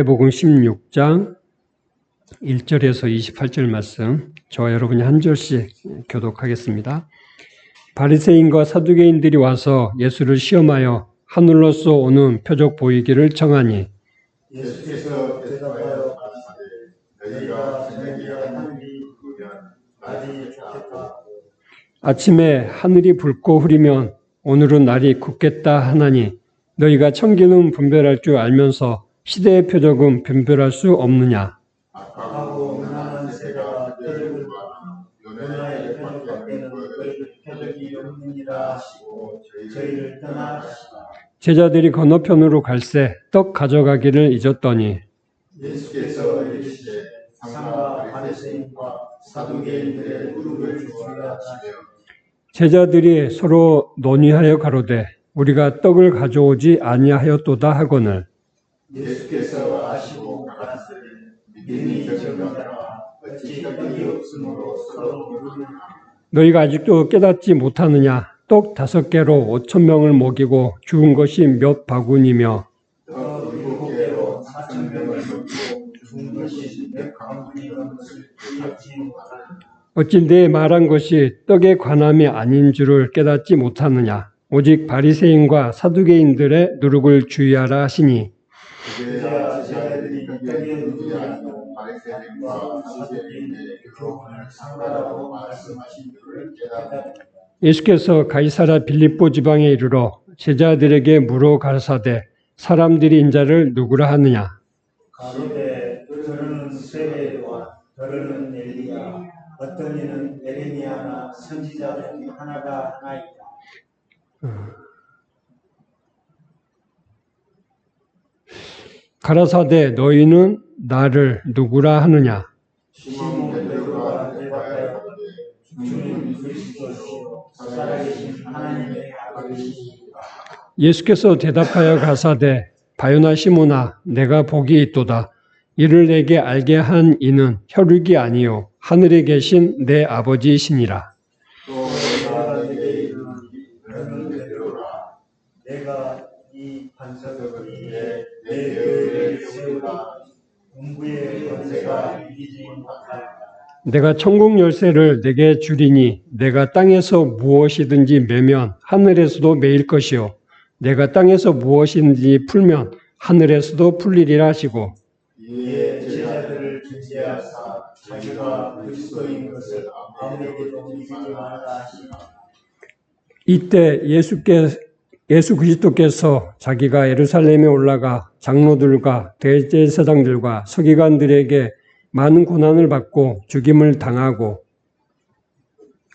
마태복음 16장 1절에서 28절 말씀, 저와 여러분이 한 절씩 교독하겠습니다. 바리새인과 사두개인들이 와서 예수를 시험하여 하늘로서 오는 표적 보이기를 청하니, 예수께서 대답하여 가시되 너희가 저녁에 하늘이 부르면 날이 좋겠다. 아침에 하늘이 붉고 흐리면 오늘은 날이 굳겠다 하나니, 너희가 천기는 분별할 줄 알면서 시대의 표적은 변별할 수 없느냐. 악하고 음란한 세가 표적을 받아 요나의 표적 밖에는 표적이 없느니라 하시고 저희를 떠나가시다. 제자들이 건너편으로 갈새 떡 가져가기를 잊었더니 예수께서 이르시되 상가 바리새인과 사두개인들의 무릎을 주어라 하시며 제자들이 서로 논의하여 가로되 우리가 떡을 가져오지 아니하였도다 하거늘, 예수께서 아시고 가라사대 믿음이 적은 자라 어찌 떡이 없으므로 서로 물으나. 너희가 아직도 깨닫지 못하느냐. 떡 5개로 5,000명을 먹이고 죽은 것이 몇 바구니며 떡 7개로 4,000명을 먹고 죽은 것이 몇 바구니라는 것을 깨닫지 못하느냐. 어찌 내 말한 것이 떡의 관함이 아닌 줄을 깨닫지 못하느냐. 오직 바리새인과 사두개인들의 누룩을 주의하라 하시니, 그제야 제자들이 떡의 누룩이 아니고 바리새인과 사두개인의 교훈을 상가라고 말씀하신 줄을 깨닫는다. 예수께서 가이사랴 빌립보 지방에 이르러 제자들에게 물어 가라사대 사람들이 인자를 누구라 하느냐. 가로되 저는 세례요한 저는 엘리야 어떤 이는 에레미야나 선지자 중 하나가 하나이다. 가라사대 너희는 나를 누구라 하느냐. 시몬 베드로가 대답하여 주는 그리스도시요 살아계신 하나님의 아들이시니라. 예수께서 대답하여 가사대 바요나 시몬아 내가 복이 있도다. 이를 내게 알게 한 이는 혈육이 아니요 하늘에 계신 내 아버지이시니라. 또 내가 내게 이르노니 너는 베드로라. 내가 이 반석 위에 내 교회를 세우라. 음부의 권세가 이기지 못하리라. 내가 천국 열쇠를 내게 주리니 내가 땅에서 무엇이든지 매면 하늘에서도 매일 것이요 내가 땅에서 무엇이든지 풀면 하늘에서도 풀리리라 하시고, 이에 제자들을 중재하사 자기가 그리스도인 것을 아무에게도 믿지 말라 하시나. 이때 예수 그리스도께서 자기가 예루살렘에 올라가 장로들과 대제사장들과 서기관들에게 많은 고난을 받고 죽임을 당하고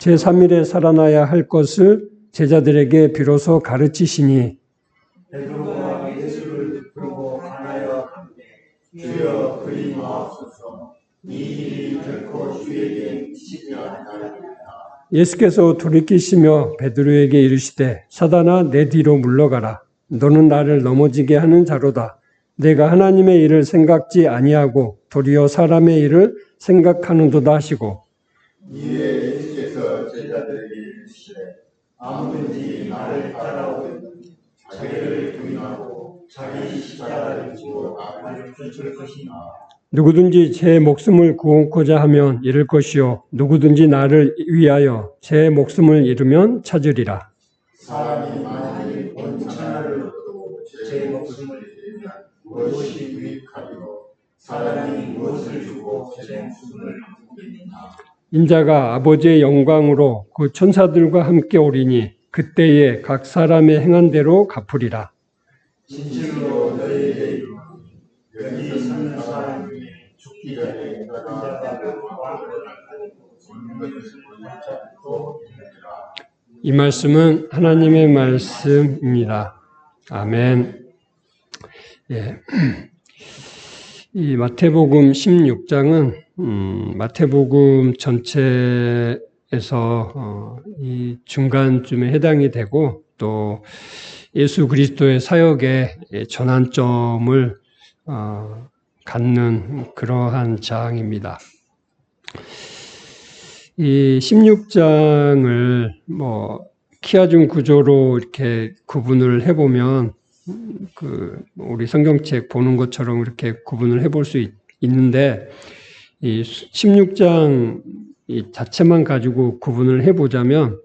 제3일에 살아나야 할 것을 제자들에게 비로소 가르치시니, 베드로가 예수를 부르고 하나여 하되 주여 그리 마옵소서. 이 일이 결코 주에게 미치지 아니하리이다. 예수께서 돌이키시며 베드로에게 이르시되 사단아 내 뒤로 물러가라. 너는 나를 넘어지게 하는 자로다. 내가 하나님의 일을 생각지 아니하고 도리어 사람의 일을 생각하는도다 하시고, 이에 예수께서 제자들에게 이르시되 아무든지 나를 따라오거든 자기를 부인하고 자기 십자가를 지고 나를 쫓을 것이나. 누구든지 제 목숨을 구원코자 하면 잃을 것이요 누구든지 나를 위하여 제 목숨을 잃으면 찾으리라. 사람이 만일 온 천하를 얻고 제 목숨을 잃으면 무엇이 유익하리요. 사람이 무엇을 주고 제 목숨을 얻겠느냐. 인자가 아버지의 영광으로 그 천사들과 함께 오리니 그때에 각 사람의 행한 대로 갚으리라. 진실로 너희에게 이르노니 여기 있는 사람 중에 죽기 전에 인자가 왕으로 나타나고 죽는 것을 본 자도 있느니라. 이 말씀은 하나님의 말씀입니다. 아멘. 예. 이 마태복음 16장은 마태복음 전체에서 이 중간쯤에 해당이 되고 또 예수 그리스도의 사역의 전환점을 갖는 그러한 장입니다. 이 16장을 키아준 구조로 이렇게 구분을 해보면 우리 성경책 보는 것처럼 이렇게 구분을 해볼 수 있는데, 이 16장 이 자체만 가지고 구분을 해보자면,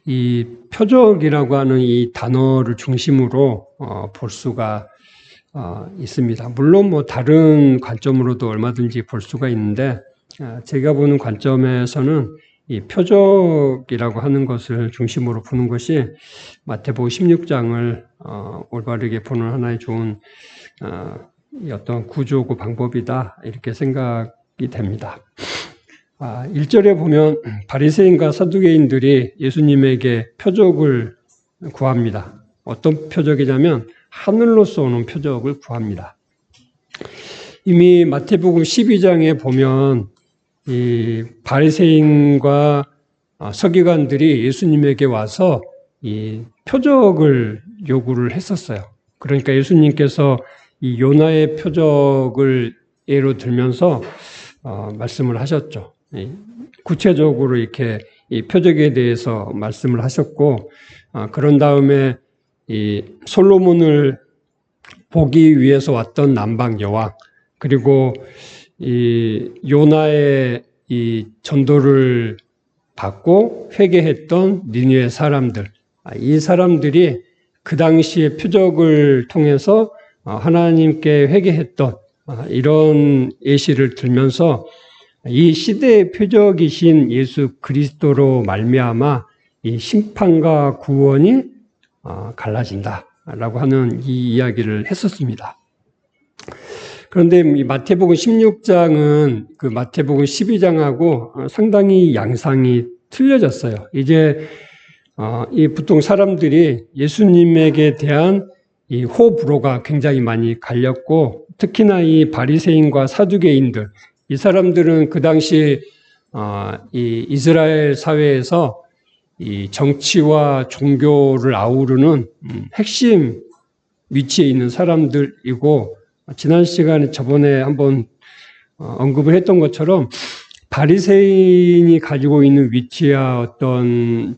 이 표적이라고 하는 이 단어를 중심으로 볼 수가 있습니다. 물론 뭐 다른 관점으로도 얼마든지 볼 수가 있는데, 제가 보는 관점에서는 이 표적이라고 하는 것을 중심으로 보는 것이 마태복음 16장을 올바르게 보는 하나의 좋은 어떤 구조고 방법이다, 이렇게 생각이 됩니다. 1절에 보면 바리새인과 사두개인들이 예수님에게 표적을 구합니다. 어떤 표적이냐면 하늘로서 오는 표적을 구합니다. 이미 마태복음 12장에 보면 이 바리새인과 서기관들이 예수님에게 와서 이 표적을 요구를 했었어요. 그러니까 예수님께서 이 요나의 표적을 예로 들면서 말씀을 하셨죠. 구체적으로 이렇게 이 표적에 대해서 말씀을 하셨고, 그런 다음에 이 솔로몬을 보기 위해서 왔던 남방 여왕, 그리고 이 요나의 이 전도를 받고 회개했던 니느웨 사람들, 이 사람들이 그 당시의 표적을 통해서 하나님께 회개했던 이런 예시를 들면서 이 시대의 표적이신 예수 그리스도로 말미암아 이 심판과 구원이 갈라진다라고 하는 이 이야기를 했었습니다. 그런데 이 마태복음 16장은 그 마태복음 12장하고 상당히 양상이 틀려졌어요. 이제 이 보통 사람들이 예수님에게 대한 이 호불호가 굉장히 많이 갈렸고, 특히나 이 바리새인과 사두개인들, 이 사람들은 그 당시 이 이스라엘 사회에서 이 정치와 종교를 아우르는 핵심 위치에 있는 사람들이고, 지난 시간에 저번에 한번 언급을 했던 것처럼 바리새인이 가지고 있는 위치와 어떤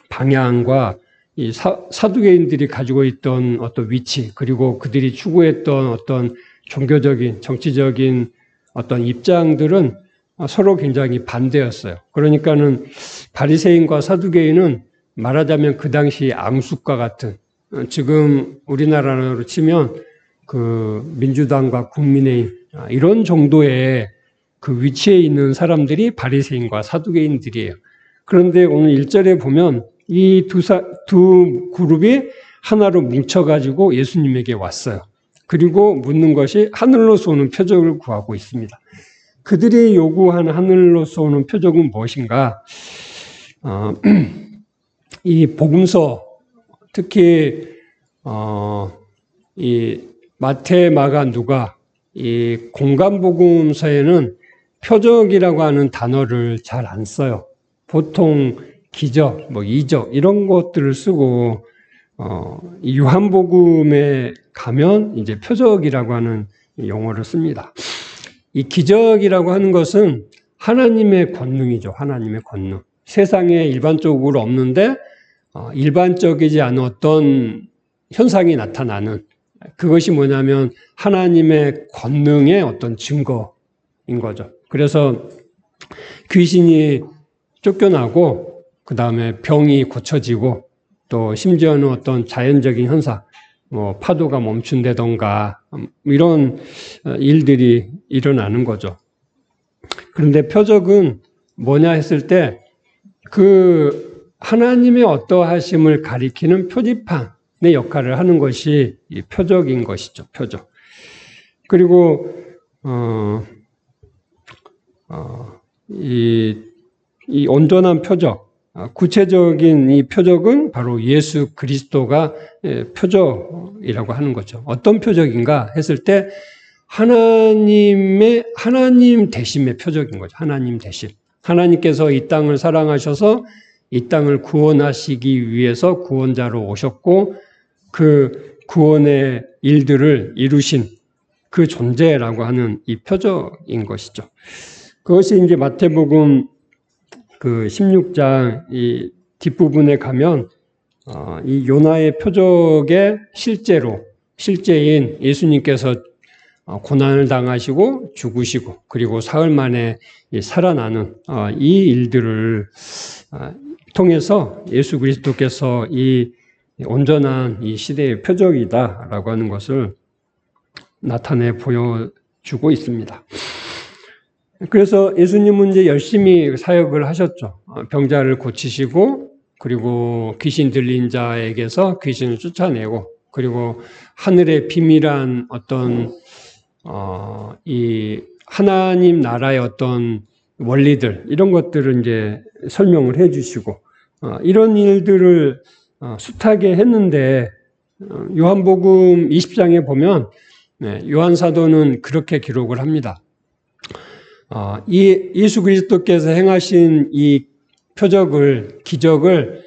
방향과 이 사두개인들이 가지고 있던 어떤 위치, 그리고 그들이 추구했던 어떤 종교적인, 정치적인 어떤 입장들은 서로 굉장히 반대였어요. 그러니까는 바리새인과 사두개인은 말하자면 그 당시 앙숙과 같은, 지금 우리나라로 치면 그 민주당과 국민의힘, 이런 정도의 그 위치에 있는 사람들이 바리새인과 사두개인들이에요. 그런데 오늘 1절에 보면 이 두 그룹이 하나로 뭉쳐가지고 예수님에게 왔어요. 그리고 묻는 것이 하늘로서 오는 표적을 구하고 있습니다. 그들이 요구한 하늘로서 오는 표적은 무엇인가? 이 복음서, 특히 이 마태, 마가, 누가, 이 공간복음서에는 표적이라고 하는 단어를 잘 안 써요. 보통 기적, 뭐 이적 이런 것들을 쓰고, 이 요한복음에 가면 이제 표적이라고 하는 용어를 씁니다. 이 기적이라고 하는 것은 하나님의 권능이죠. 하나님의 권능. 세상에 일반적으로 없는데 일반적이지 않은 어떤 현상이 나타나는, 그것이 뭐냐면 하나님의 권능의 어떤 증거인 거죠. 그래서 귀신이 쫓겨나고, 그 다음에 병이 고쳐지고, 또 심지어는 어떤 자연적인 현상, 뭐 파도가 멈춘다던가 이런 일들이 일어나는 거죠. 그런데 표적은 뭐냐 했을 때 그 하나님의 어떠하심을 가리키는 표지판의 역할을 하는 것이 이 표적인 것이죠. 표적. 그리고 이 온전한 표적, 구체적인 이 표적은 바로 예수 그리스도가 표적이라고 하는 거죠. 어떤 표적인가 했을 때 하나님 대심의 표적인 거죠. 하나님 대심. 하나님께서 이 땅을 사랑하셔서 이 땅을 구원하시기 위해서 구원자로 오셨고, 그 구원의 일들을 이루신 그 존재라고 하는 이 표적인 것이죠. 그것이 이제 마태복음 그 16장 이 뒷부분에 가면 이 요나의 표적에 실제인 예수님께서 고난을 당하시고 죽으시고 그리고 사흘 만에 살아나는 이 일들을 통해서 예수 그리스도께서 이 온전한 이 시대의 표적이다라고 하는 것을 나타내 보여주고 있습니다. 그래서 예수님은 이제 열심히 사역을 하셨죠. 병자를 고치시고 그리고 귀신 들린 자에게서 귀신을 쫓아내고 그리고 하늘의 비밀한 어떤 이 하나님 나라의 어떤 원리들 이런 것들을 이제 설명을 해주시고 이런 일들을 숱하게 했는데 요한복음 20장에 보면 요한 사도는 그렇게 기록을 합니다. 이 예수 그리스도께서 행하신 이 표적을 기적을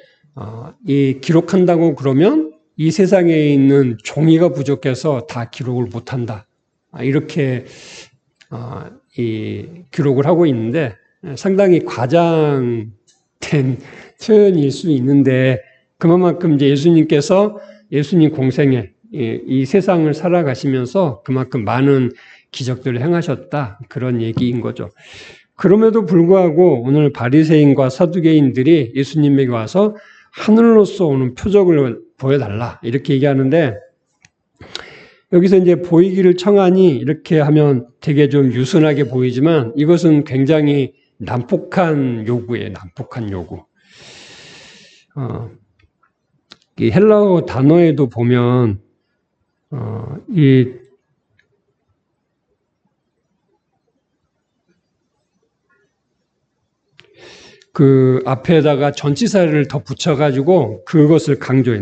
이 기록한다고 그러면 이 세상에 있는 종이가 부족해서 다 기록을 못한다. 이렇게 이 기록을 하고 있는데 상당히 과장된 표현일 수 있는데 그만큼 이제 예수님께서 예수님 공생에 이 세상을 살아가시면서 그만큼 많은 기적들을 행하셨다. 그런 얘기인 거죠. 그럼에도 불구하고 오늘 바리새인과 사두개인들이 예수님에게 와서 하늘로서 오는 표적을 보여달라. 이렇게 얘기하는데 여기서 이제 보이기를 청하니 이렇게 하면 되게 좀 유순하게 보이지만 이것은 굉장히 난폭한 요구예요. 난폭한 요구. 이 헬라어 단어에도 보면 그 앞에다가 전치사를 더 붙여가지고 그것을 강조해.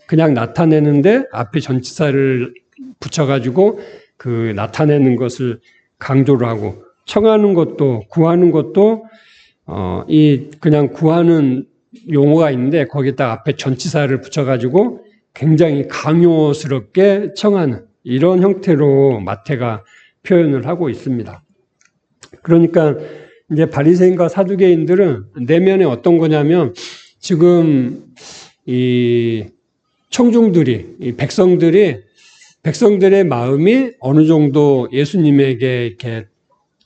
그냥 나타내는데 앞에 전치사를 붙여가지고 그 나타내는 것을 강조를 하고 청하는 것도 구하는 것도 이 그냥 구하는 용어가 있는데 거기다 앞에 전치사를 붙여가지고 굉장히 강요스럽게 청하는 이런 형태로 마태가 표현을 하고 있습니다. 그러니까 이제 바리새인과 사두개인들은 내면에 어떤 거냐면 지금 이 청중들이 이 백성들의 마음이 어느 정도 예수님에게 이렇게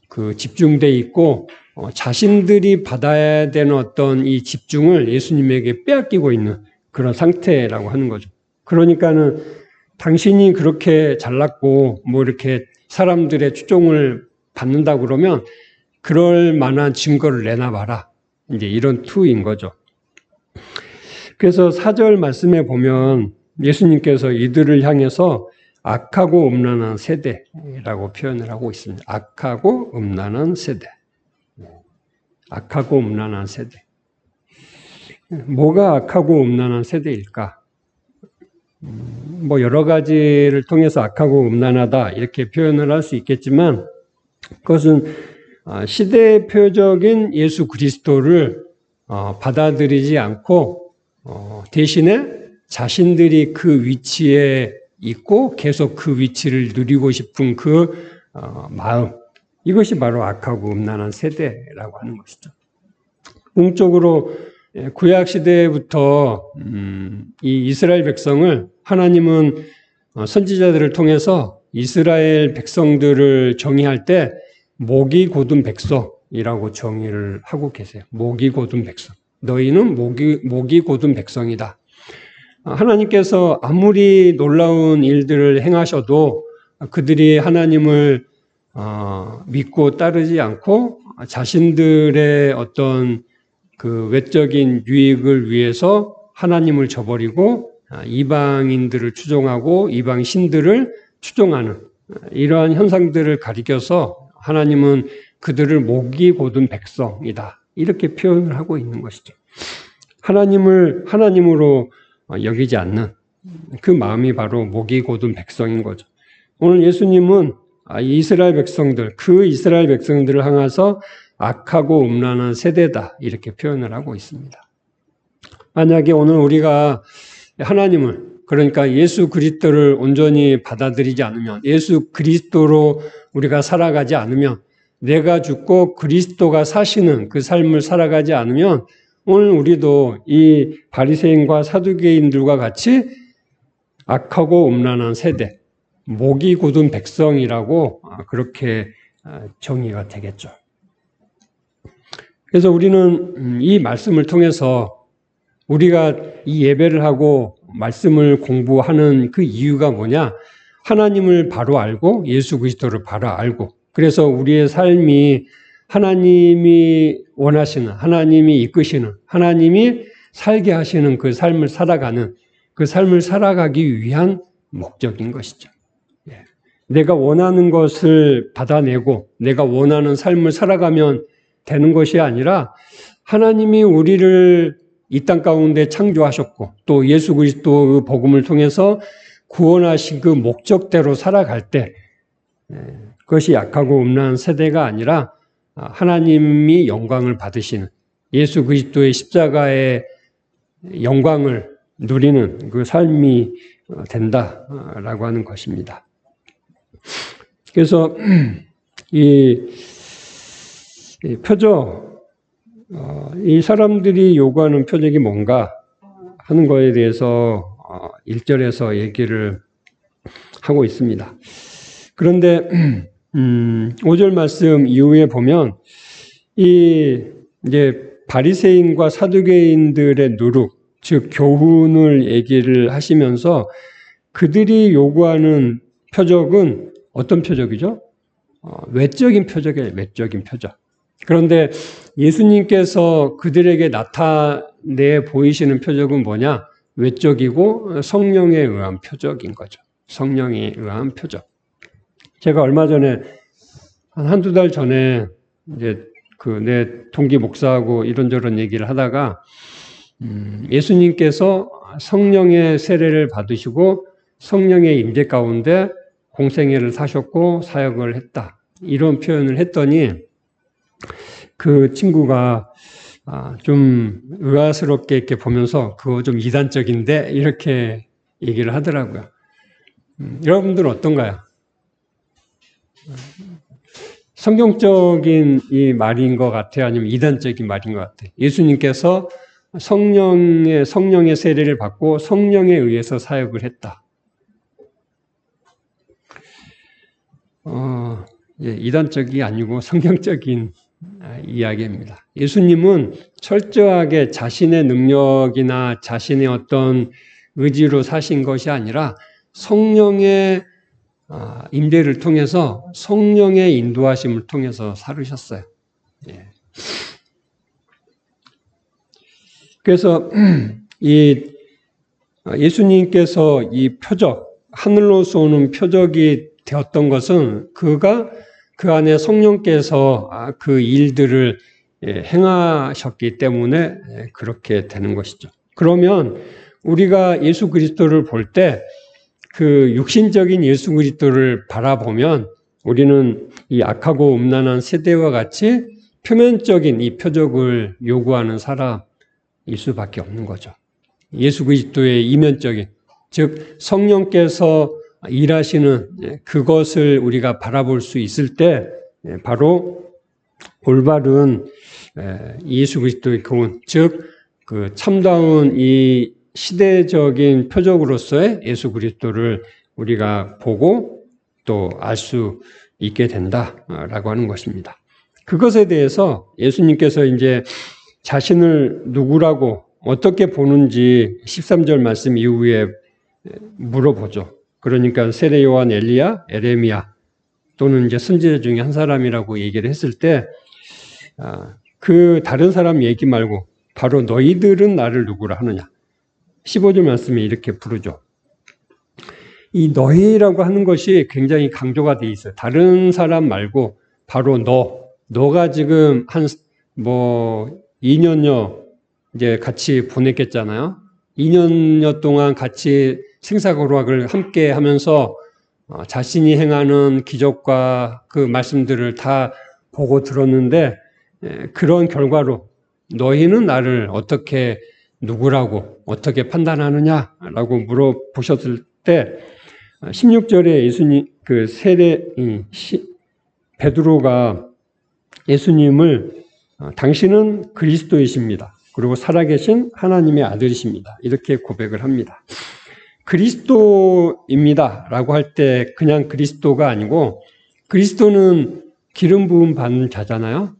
그 집중돼 있고 자신들이 받아야 되는 어떤 이 집중을 예수님에게 빼앗기고 있는 그런 상태라고 하는 거죠. 그러니까는 당신이 그렇게 잘났고 뭐 이렇게 사람들의 추종을 받는다 그러면 그럴 만한 증거를 내놔봐라. 이제 이런 투인 거죠. 그래서 4절 말씀에 보면 예수님께서 이들을 향해서 악하고 음란한 세대라고 표현을 하고 있습니다. 악하고 음란한 세대. 악하고 음란한 세대. 뭐가 악하고 음란한 세대일까? 뭐 여러 가지를 통해서 악하고 음란하다 이렇게 표현을 할 수 있겠지만 그것은 시대의 표적인 예수 그리스도를 받아들이지 않고 대신에 자신들이 그 위치에 있고 계속 그 위치를 누리고 싶은 그 마음 이것이 바로 악하고 음란한 세대라고 하는 것이죠. 궁극적으로 구약 시대부터 이 이스라엘 백성을 하나님은 선지자들을 통해서 이스라엘 백성들을 정의할 때 목이 곧은 백성이라고 정의를 하고 계세요. 목이 곧은 백성. 너희는 목이 곧은 백성이다. 하나님께서 아무리 놀라운 일들을 행하셔도 그들이 하나님을 믿고 따르지 않고 자신들의 어떤 그 외적인 유익을 위해서 하나님을 저버리고 이방인들을 추종하고 이방 신들을 추종하는 이러한 현상들을 가리켜서 하나님은 그들을 목이 곧은 백성이다. 이렇게 표현을 하고 있는 것이죠. 하나님을 하나님으로 여기지 않는 그 마음이 바로 목이 곧은 백성인 거죠. 오늘 예수님은 이스라엘 백성들, 그 이스라엘 백성들을 향해서 악하고 음란한 세대다. 이렇게 표현을 하고 있습니다. 만약에 오늘 우리가 하나님을, 그러니까 예수 그리스도를 온전히 받아들이지 않으면, 예수 그리스도로 우리가 살아가지 않으면, 내가 죽고 그리스도가 사시는 그 삶을 살아가지 않으면 오늘 우리도 이 바리새인과 사두개인들과 같이 악하고 음란한 세대, 목이 굳은 백성이라고 그렇게 정의가 되겠죠. 그래서 우리는 이 말씀을 통해서 우리가 이 예배를 하고 말씀을 공부하는 그 이유가 뭐냐? 하나님을 바로 알고 예수 그리스도를 바로 알고, 그래서 우리의 삶이 하나님이 원하시는, 하나님이 이끄시는, 하나님이 살게 하시는 그 삶을 살아가는, 그 삶을 살아가기 위한 목적인 것이죠. 내가 원하는 것을 받아내고 내가 원하는 삶을 살아가면 되는 것이 아니라, 하나님이 우리를 이 땅 가운데 창조하셨고 또 예수 그리스도의 복음을 통해서 구원하신 그 목적대로 살아갈 때, 그것이 약하고 음란한 세대가 아니라 하나님이 영광을 받으시는, 예수 그리스도의 십자가의 영광을 누리는 그 삶이 된다라고 하는 것입니다. 그래서 이 표적, 이 사람들이 요구하는 표적이 뭔가 하는 거에 대해서 1절에서 얘기를 하고 있습니다. 그런데 5절 말씀 이후에 보면 이제 바리새인과 사두개인들의 누룩, 즉 교훈을 얘기를 하시면서 그들이 요구하는 표적은 어떤 표적이죠? 외적인 표적이에요. 외적인 표적. 그런데 예수님께서 그들에게 나타내 보이시는 표적은 뭐냐? 외적이고 성령에 의한 표적인 거죠. 성령에 의한 표적. 제가 얼마 전에 한두 달 전에 이제 내 동기 목사하고 이런저런 얘기를 하다가 예수님께서 성령의 세례를 받으시고 성령의 임재 가운데 공생애를 사셨고 사역을 했다, 이런 표현을 했더니 그 친구가 좀 의아스럽게 이렇게 보면서 그거 좀 이단적인데 이렇게 얘기를 하더라고요. 여러분들은 어떤가요? 성경적인 이 말인 것 같아요? 아니면 이단적인 말인 것 같아요? 예수님께서 성령의 세례를 받고 성령에 의해서 사역을 했다. 이단적이 아니고 성경적인 이야기입니다. 예수님은 철저하게 자신의 능력이나 자신의 어떤 의지로 사신 것이 아니라 성령의 임재를 통해서, 성령의 인도하심을 통해서 살으셨어요. 그래서 예수님께서 이 표적, 하늘로서 오는 표적이 되었던 것은 그가 그 안에 성령께서 그 일들을 행하셨기 때문에 그렇게 되는 것이죠. 그러면 우리가 예수 그리스도를 볼 때 그 육신적인 예수 그리스도를 바라보면 우리는 이 악하고 음란한 세대와 같이 표면적인 이 표적을 요구하는 사람일 수밖에 없는 거죠. 예수 그리스도의 이면적인, 즉 성령께서 일하시는 그것을 우리가 바라볼 수 있을 때 바로 올바른 예수 그리스도의 교훈, 즉 그 참다운 이 시대적인 표적으로서의 예수 그리스도를 우리가 보고 또 알 수 있게 된다라고 하는 것입니다. 그것에 대해서 예수님께서 이제 자신을 누구라고 어떻게 보는지 13절 말씀 이후에 물어보죠. 그러니까 세례 요한, 엘리야, 에레미야 또는 이제 선지자 중에 한 사람이라고 얘기를 했을 때 그 다른 사람 얘기 말고 바로 너희들은 나를 누구라 하느냐. 15절 말씀에 이렇게 부르죠. 이 너희라고 하는 것이 굉장히 강조가 돼 있어요. 다른 사람 말고 바로 너가 지금 한 2년여 이제 같이 보냈겠잖아요. 2년여 동안 같이 생사고락을 함께 하면서 자신이 행하는 기적과 그 말씀들을 다 보고 들었는데, 그런 결과로 너희는 나를 어떻게 누구라고 어떻게 판단하느냐라고 물어보셨을 때 16절에 예수님 그 베드로가 예수님을 당신은 그리스도이십니다. 그리고 살아계신 하나님의 아들이십니다. 이렇게 고백을 합니다. 그리스도입니다 라고 할 때 그냥 그리스도가 아니고, 그리스도는 기름 부음 받는 자잖아요.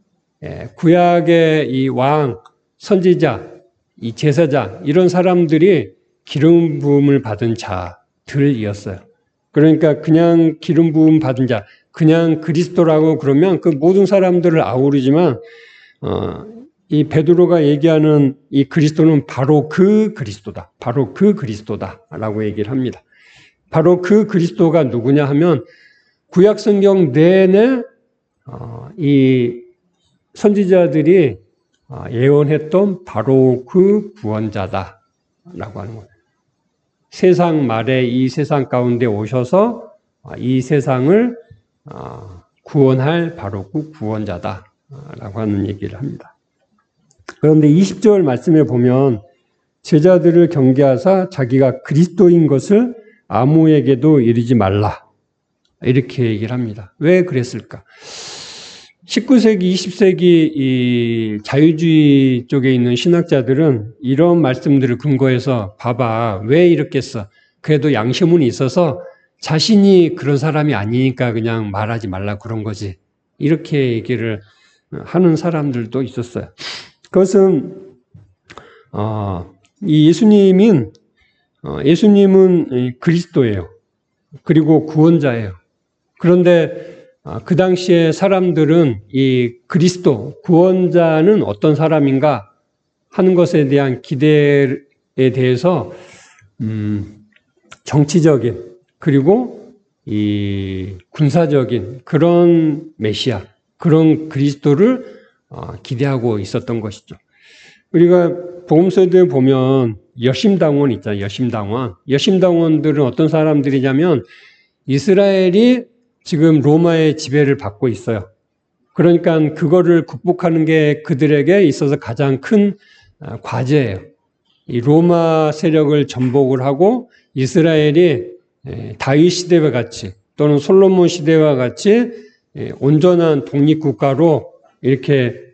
구약의 이 왕, 선지자, 이 제사장, 이런 사람들이 기름 부음을 받은 자들이었어요. 그러니까 그냥 기름 부음 받은 자, 그냥 그리스도라고 그러면 그 모든 사람들을 아우르지만, 이 베드로가 얘기하는 이 그리스도는 바로 그 그리스도다. 바로 그 그리스도다라고 얘기를 합니다. 바로 그 그리스도가 누구냐 하면, 구약 성경 내내 이 선지자들이 예언했던 바로 그 구원자다라고 하는 거예요. 세상 말에 이 세상 가운데 오셔서 이 세상을 구원할 바로 그 구원자다라고 하는 얘기를 합니다. 그런데 20절 말씀에 보면 제자들을 경계하사 자기가 그리스도인 것을 아무에게도 이르지 말라, 이렇게 얘기를 합니다. 왜 그랬을까? 19세기, 20세기 이 자유주의 쪽에 있는 신학자들은 이런 말씀들을 근거해서, 봐봐, 왜 이렇게 써? 그래도 양심은 있어서 자신이 그런 사람이 아니니까 그냥 말하지 말라 그런 거지, 이렇게 얘기를 하는 사람들도 있었어요. 그것은 이 예수님은 그리스도예요. 그리고 구원자예요. 그런데 그 당시에 사람들은 이 그리스도, 구원자는 어떤 사람인가 하는 것에 대한 기대에 대해서 정치적인, 그리고 이 군사적인 그런 메시아, 그런 그리스도를 기대하고 있었던 것이죠. 우리가 복음서에 보면 여심당원 있잖아요. 여심당원. 여심당원들은 어떤 사람들이냐면, 이스라엘이 지금 로마의 지배를 받고 있어요. 그러니까 그거를 극복하는 게 그들에게 있어서 가장 큰 과제예요. 이 로마 세력을 전복을 하고 이스라엘이 다윗 시대와 같이, 또는 솔로몬 시대와 같이 온전한 독립국가로 이렇게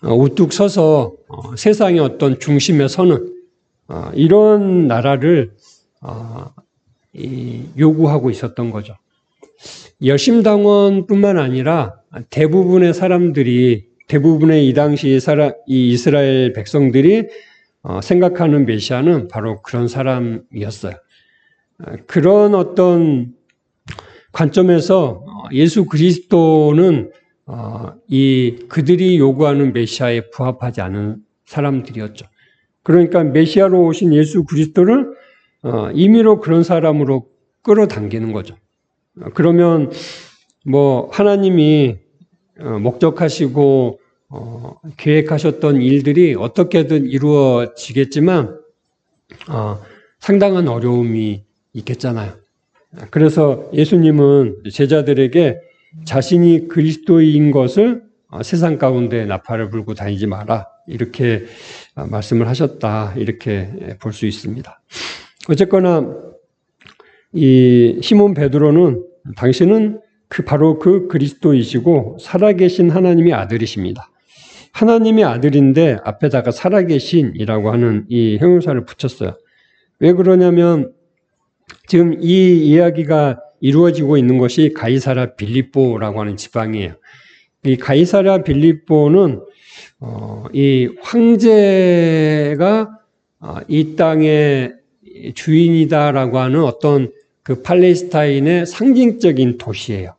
우뚝 서서 세상의 어떤 중심에 서는 이런 나라를 요구하고 있었던 거죠. 여심당원뿐만 아니라 대부분의 사람들이, 대부분의 이 당시 이 이스라엘 백성들이 생각하는 메시아는 바로 그런 사람이었어요. 그런 어떤 관점에서 예수 그리스도는 그들이 요구하는 메시아에 부합하지 않은 사람들이었죠. 그러니까 메시아로 오신 예수 그리스도를 임의로 그런 사람으로 끌어당기는 거죠. 그러면 뭐 하나님이 목적하시고 계획하셨던 일들이 어떻게든 이루어지겠지만 상당한 어려움이 있겠잖아요. 그래서 예수님은 제자들에게 자신이 그리스도인 것을 세상 가운데 나팔을 불고 다니지 마라, 이렇게 말씀을 하셨다, 이렇게 볼 수 있습니다. 어쨌거나 이 시몬 베드로는 당신은 바로 그 그리스도이시고 살아계신 하나님의 아들이십니다. 하나님의 아들인데 앞에다가 살아계신이라고 하는 이 형용사를 붙였어요. 왜 그러냐면 지금 이 이야기가 이루어지고 있는 것이 가이사랴 빌립보라고 하는 지방이에요. 이 가이사랴 빌립보는 이 황제가 이 땅의 주인이다라고 하는 어떤 그 팔레스타인의 상징적인 도시예요.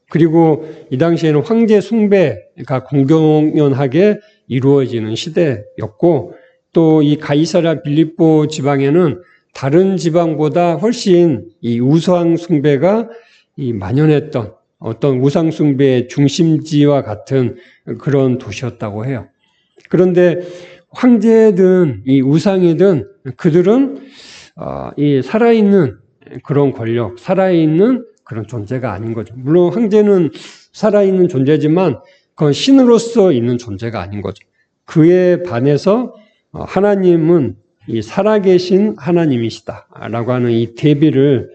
그리고 이 당시에는 황제 숭배가 공공연하게 이루어지는 시대였고, 또 이 가이사랴 빌립보 지방에는 다른 지방보다 훨씬 이 우상 숭배가 만연했던 어떤 우상 숭배의 중심지와 같은 그런 도시였다고 해요. 그런데 황제든 이 우상이든 그들은 이 살아있는 그런 권력, 살아있는 그런 존재가 아닌 거죠. 물론 황제는 살아있는 존재지만 그건 신으로서 있는 존재가 아닌 거죠. 그에 반해서 하나님은 이 살아계신 하나님이시다라고 하는 이 대비를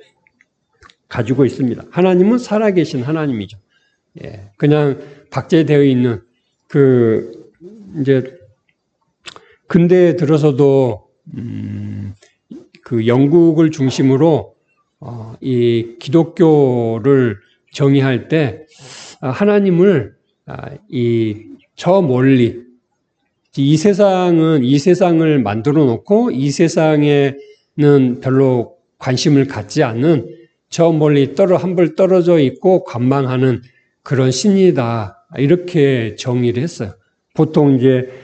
가지고 있습니다. 하나님은 살아계신 하나님이죠. 그냥 박제되어 있는 이제 근대에 들어서도 그 영국을 중심으로 이 기독교를 정의할 때 하나님을 저 멀리 이 세상을 만들어 놓고 이 세상에는 별로 관심을 갖지 않는 저 멀리 한벌 떨어져 있고 관망하는 그런 신이다. 이렇게 정의를 했어요. 보통 이제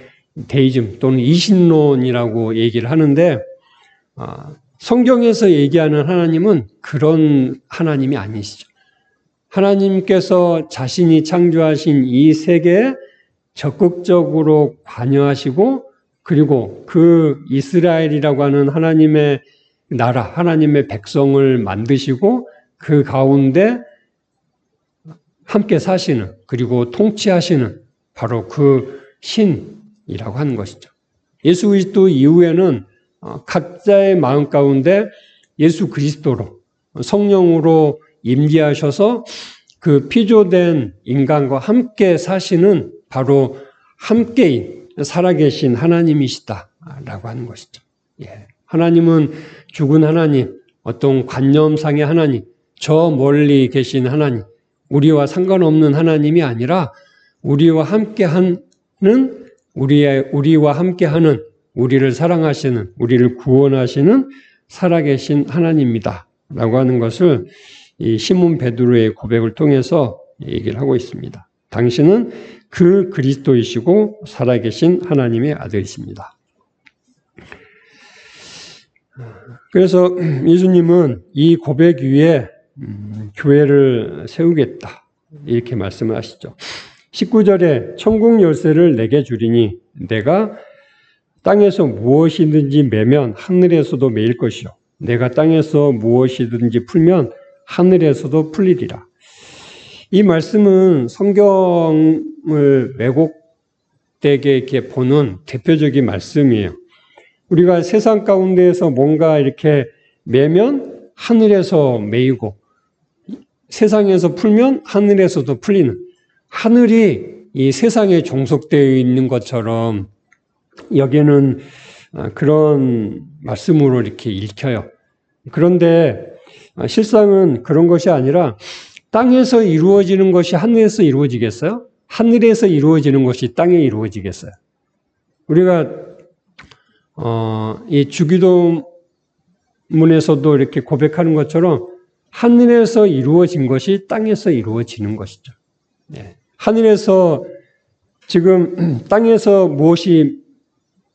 데이즘 또는 이신론이라고 얘기를 하는데 성경에서 얘기하는 하나님은 그런 하나님이 아니시죠. 하나님께서 자신이 창조하신 이 세계에 적극적으로 관여하시고 그리고 그 이스라엘이라고 하는 하나님의 나라, 하나님의 백성을 만드시고 그 가운데 함께 사시는 그리고 통치하시는 바로 그 신이라고 하는 것이죠. 예수 그리스도 이후에는 각자의 마음 가운데 예수 그리스도로 성령으로 임재하셔서 그 피조된 인간과 함께 사시는 바로 함께인 살아계신 하나님이시다라고 하는 것이죠. 하나님은 죽은 하나님, 어떤 관념상의 하나님, 저 멀리 계신 하나님, 우리와 상관없는 하나님이 아니라 우리와 함께하는 우리를 사랑하시는, 우리를 구원하시는 살아계신 하나님이다 라고 하는 것을 이 시몬 베드로의 고백을 통해서 얘기를 하고 있습니다. 당신은 그 그리스도이시고 살아계신 하나님의 아들이십니다. 그래서 예수님은 이 고백 위에 교회를 세우겠다 이렇게 말씀을 하시죠. 19절에 천국 열쇠를 내게 주리니 내가 땅에서 무엇이든지 매면 하늘에서도 매일 것이요 내가 땅에서 무엇이든지 풀면 하늘에서도 풀리리라. 이 말씀은 성경을 왜곡되게 이렇게 보는 대표적인 말씀이에요. 우리가 세상 가운데에서 뭔가 이렇게 매면 하늘에서 매이고 세상에서 풀면 하늘에서도 풀리는, 하늘이 이 세상에 종속되어 있는 것처럼 여기는 그런 말씀으로 이렇게 읽혀요. 그런데 실상은 그런 것이 아니라 땅에서 이루어지는 것이 하늘에서 이루어지겠어요? 하늘에서 이루어지는 것이 땅에 이루어지겠어요? 우리가 이 주기도문에서도 이렇게 고백하는 것처럼 하늘에서 이루어진 것이 땅에서 이루어지는 것이죠. 하늘에서 지금 땅에서 무엇이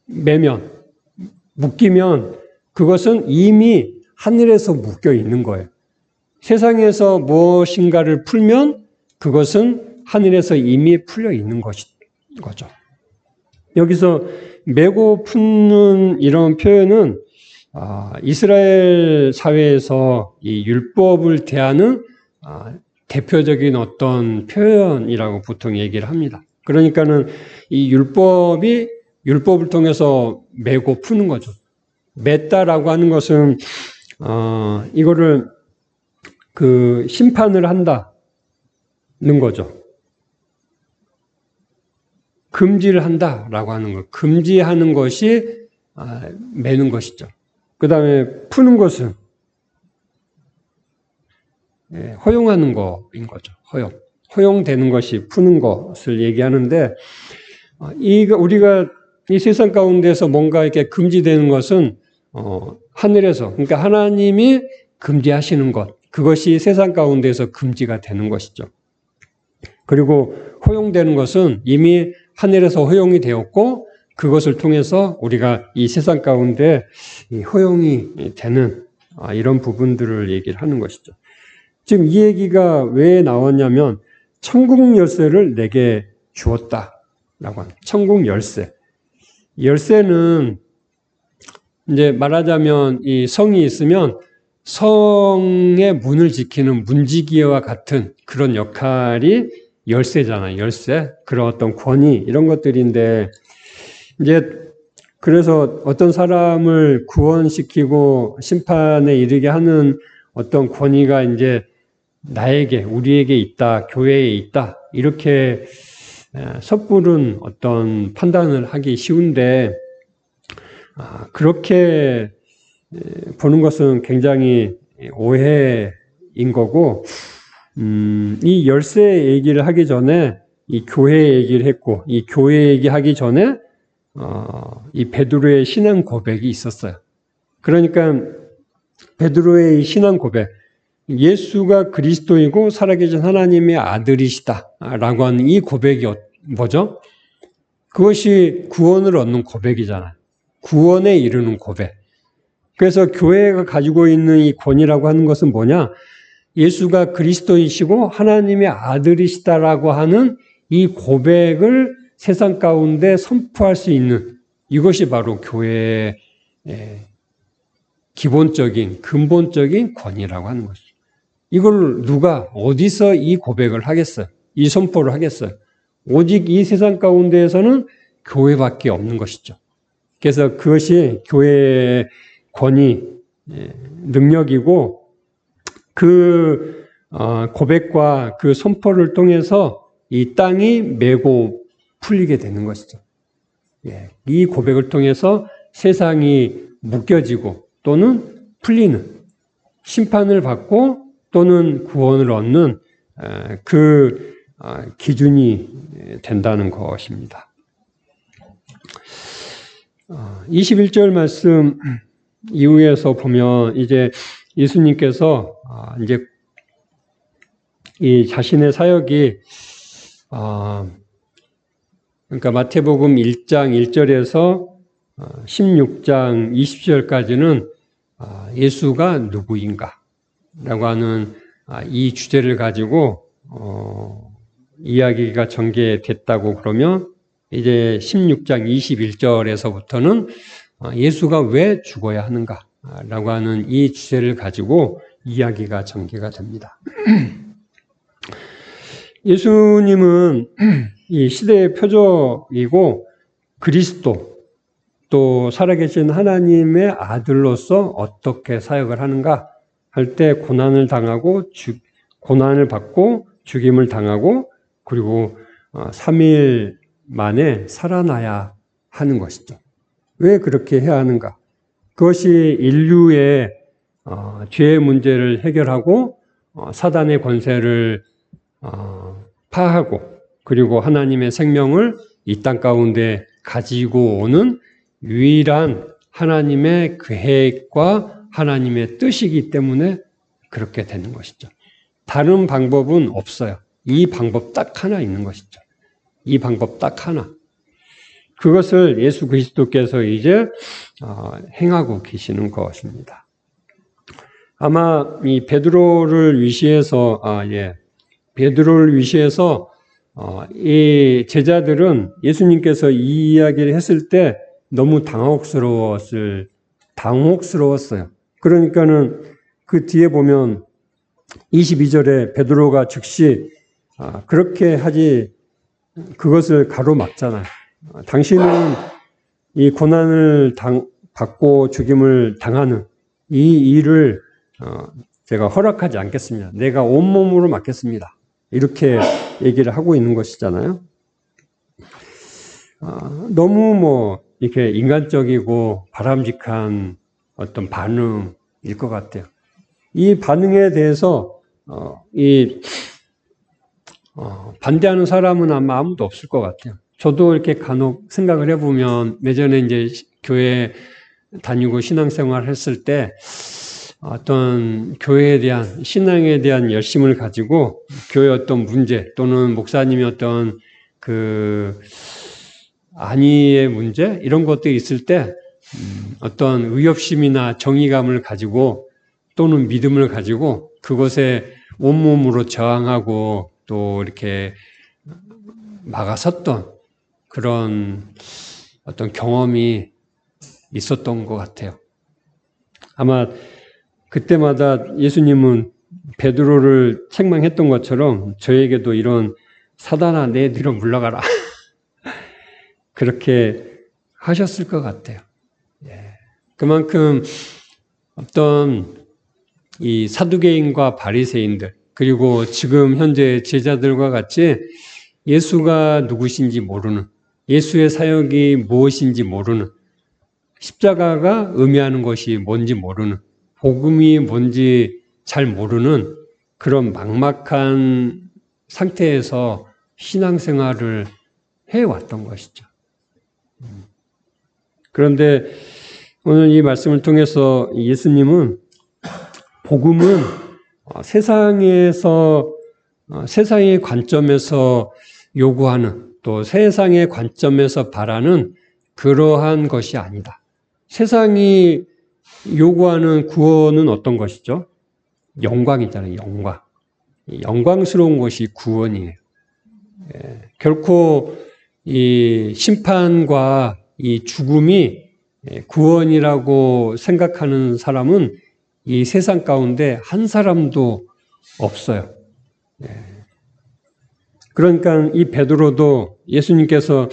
매면 묶이면 그것은 이미 하늘에서 묶여 있는 거예요. 세상에서 무엇인가를 풀면 그것은 하늘에서 이미 풀려 있는 거죠. 여기서 매고 푸는 이런 표현은 이스라엘 사회에서 이 율법을 대하는 대표적인 어떤 표현이라고 보통 얘기를 합니다. 그러니까는 이 율법을 통해서 매고 푸는 거죠. 맸다라고 하는 것은 이거를 그 심판을 한다는 거죠. 금지를 한다라고 하는 것. 금지하는 것이 매는 것이죠. 그 다음에 푸는 것은 허용하는 거인 거죠. 허용되는 것이 푸는 것을 얘기하는데 우리가 이 세상 가운데서 뭔가 이렇게 금지되는 것은 하늘에서, 그러니까 하나님이 금지하시는 것, 그것이 세상 가운데서 금지가 되는 것이죠. 그리고 허용되는 것은 이미 하늘에서 허용이 되었고 그것을 통해서 우리가 이 세상 가운데 허용이 되는 이런 부분들을 얘기를 하는 것이죠. 지금 이 얘기가 왜 나왔냐면 천국 열쇠를 내게 주었다라고 합니다. 천국 열쇠. 열쇠는 이제 말하자면 이 성이 있으면 성의 문을 지키는 문지기와 같은 그런 역할이 열쇠잖아요. 열쇠. 그런 어떤 권위 이런 것들인데 이제 그래서 어떤 사람을 구원시키고 심판에 이르게 하는 어떤 권위가 이제 우리에게 있다, 교회에 있다, 이렇게 섣부른 어떤 판단을 하기 쉬운데 그렇게 보는 것은 굉장히 오해인 거고, 이 열쇠 얘기를 하기 전에 이 교회 얘기를 했고, 이 교회 얘기하기 전에 이 베드로의 신앙 고백이 있었어요. 그러니까 베드로의 이 신앙 고백, 예수가 그리스도이고 살아계신 하나님의 아들이시다라고 하는 이 고백이 뭐죠? 그것이 구원을 얻는 고백이잖아요. 구원에 이르는 고백. 그래서 교회가 가지고 있는 이 권위라고 하는 것은 뭐냐? 예수가 그리스도이시고 하나님의 아들이시다라고 하는 이 고백을 세상 가운데 선포할 수 있는, 이것이 바로 교회의 기본적인 근본적인 권위라고 하는 것이죠. 이걸 누가 어디서 이 고백을 하겠어요? 이 선포를 하겠어요? 오직 이 세상 가운데에서는 교회밖에 없는 것이죠. 그래서 그것이 교회의 권위, 능력이고, 그 고백과 그 선포를 통해서 이 땅이 메고 풀리게 되는 것이죠. 이 고백을 통해서 세상이 묶여지고 또는 풀리는, 심판을 받고 또는 구원을 얻는 그 기준이 된다는 것입니다. 21절 말씀 이후에서 보면 이제 예수님께서 이제 이 자신의 사역이 그러니까 마태복음 1장 1절에서 16장 20절까지는 예수가 누구인가 라고 하는 이 주제를 가지고 이야기가 전개됐다고 그러면 이제 16장 21절에서부터는 예수가 왜 죽어야 하는가 라고 하는 이 주제를 가지고 이야기가 전개가 됩니다. 예수님은 이 시대의 표적이고 그리스도, 또 살아계신 하나님의 아들로서 어떻게 사역을 하는가 할 때 고난을 당하고 고난을 받고 죽임을 당하고 그리고 3일 만에 살아나야 하는 것이죠. 왜 그렇게 해야 하는가? 그것이 인류의 죄의 문제를 해결하고 사단의 권세를 파하고 그리고 하나님의 생명을 이 땅 가운데 가지고 오는 유일한 하나님의 계획과 하나님의 뜻이기 때문에 그렇게 되는 것이죠. 다른 방법은 없어요. 이 방법 딱 하나 있는 것이죠. 이 방법 딱 하나. 그것을 예수 그리스도께서 이제 행하고 계시는 것입니다. 아마 이 베드로를 위시해서 이 제자들은 예수님께서 이 이야기를 했을 때 너무 당혹스러웠어요. 그러니까는 그 뒤에 보면 22절에 베드로가 즉시 그렇게 하지, 그것을 가로막잖아요. 당신은 이 고난을 받고 죽임을 당하는 이 일을 제가 허락하지 않겠습니다. 내가 온몸으로 맡겠습니다. 이렇게 얘기를 하고 있는 것이잖아요. 너무 이렇게 인간적이고 바람직한 어떤 반응일 것 같아요. 이 반응에 대해서 반대하는 사람은 아마 아무도 없을 것 같아요. 저도 이렇게 간혹 생각을 해보면 예전에 이제 교회 다니고 신앙생활 했을 때 어떤 교회에 대한 신앙에 대한 열심을 가지고 교회 어떤 문제 또는 목사님이 어떤 그 안위의 문제 이런 것들이 있을 때 어떤 의협심이나 정의감을 가지고 또는 믿음을 가지고 그것에 온몸으로 저항하고 또 이렇게 막아섰던 그런 어떤 경험이 있었던 것 같아요. 아마 그때마다 예수님은 베드로를 책망했던 것처럼 저에게도 이런 사단아 내 뒤로 물러가라 그렇게 하셨을 것 같아요. 그만큼 어떤 이 사두개인과 바리새인들 그리고 지금 현재 제자들과 같이 예수가 누구신지 모르는, 예수의 사역이 무엇인지 모르는, 십자가가 의미하는 것이 뭔지 모르는, 복음이 뭔지 잘 모르는 그런 막막한 상태에서 신앙생활을 해왔던 것이죠. 그런데 오늘 이 말씀을 통해서 예수님은 복음은 세상의 관점에서 요구하는, 또 세상의 관점에서 바라는 그러한 것이 아니다. 세상이 요구하는 구원은 어떤 것이죠? 영광이잖아요. 영광. 영광스러운 것이 구원이에요. 결코 이 심판과 이 죽음이 구원이라고 생각하는 사람은 이 세상 가운데 한 사람도 없어요. 그러니까 이 베드로도 예수님께서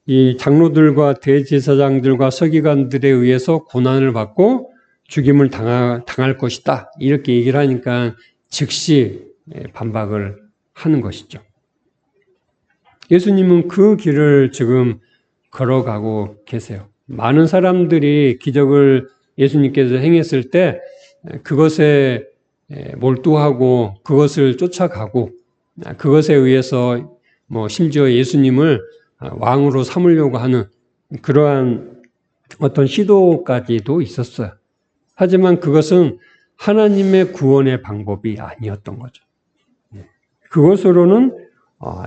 이 장로들과 대제사장들과 서기관들에 의해서 고난을 받고 죽임을 당할 것이다. 이렇게 얘기를 하니까 즉시 반박을 하는 것이죠. 예수님은 그 길을 지금 걸어가고 계세요. 많은 사람들이 기적을 예수님께서 행했을 때 그것에 몰두하고 그것을 쫓아가고 그것에 의해서 심지어 예수님을 왕으로 삼으려고 하는 그러한 어떤 시도까지도 있었어요. 하지만 그것은 하나님의 구원의 방법이 아니었던 거죠. 그것으로는